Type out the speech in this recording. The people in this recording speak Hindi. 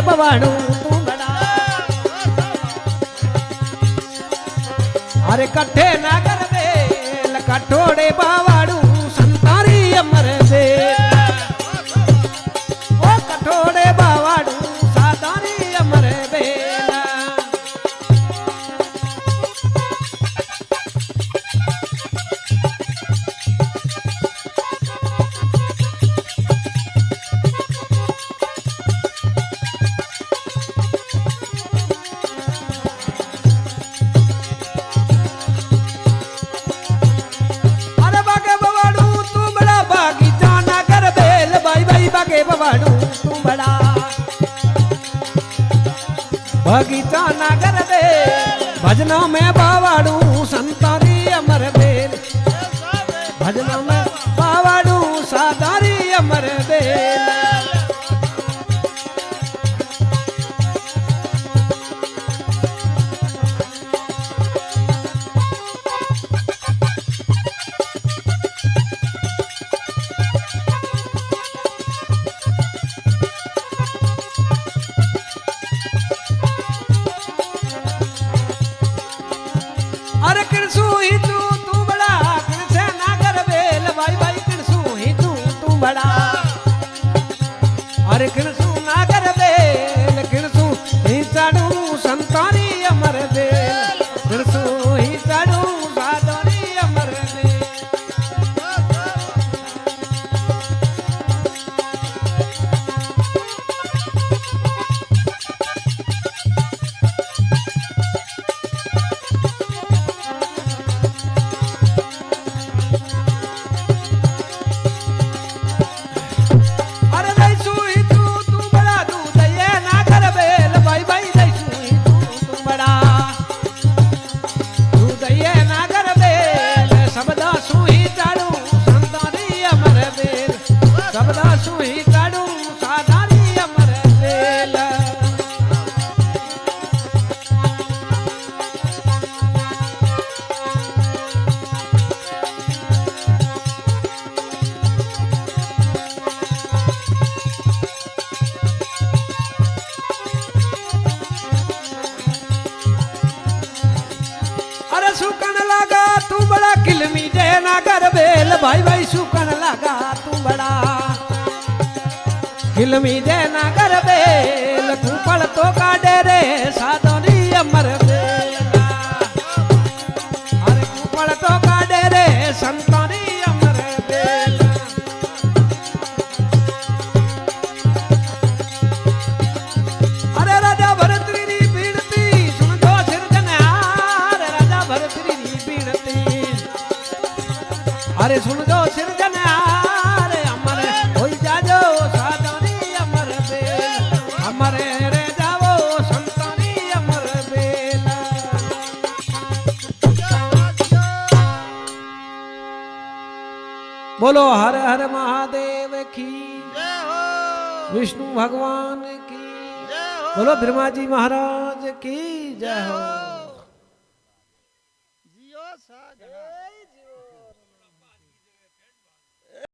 बवाड़ू तू बड़ा। अरे कट्ठे नागर बेल कठोड़े बावाड़ू संतारी अमर बेल। ओ कठोड़े बावाड़ू सादारी अमर बेल। बवाड़ू तू बड़ा बगीचा नागर दे भजनों में बावाड़ू संतारी अमर बेल। भजनों में बावाड़ू सादारी अमर बेल। अरे किरसू ही तू बड़ा किरसे नागर बेल भाई भाई किरसू ही तू बड़ा। अरे किरसू नागर बेल किरसू ही चढ़ू संतारी अमर बेल। किरसू ही चढ़ू सादरी अमर बेल। सुकन लगा तू बड़ा किलमी जय नागर बेल भाई भाई सुकन लगा तू बड़ा किलमी जय नागर बेल। तू पड़ तो काटे रे सादरी अमर बेल। अरे तू पड़ तो काटे रे संतारी अमर बेल। अरे राजा भरत री बीड़ती सुन दो सिरजनहार। राजा भरत री बीड़ती अरे सुन दो सिरजनहार। अमर होई जाजो सादरी अमर बेल। अमर रे जाओ संतारी अमर बेल। बोलो हर हर महादेव की विष्णु भगवान की बोलो ब्रह्मा जी महाराज की जय हो।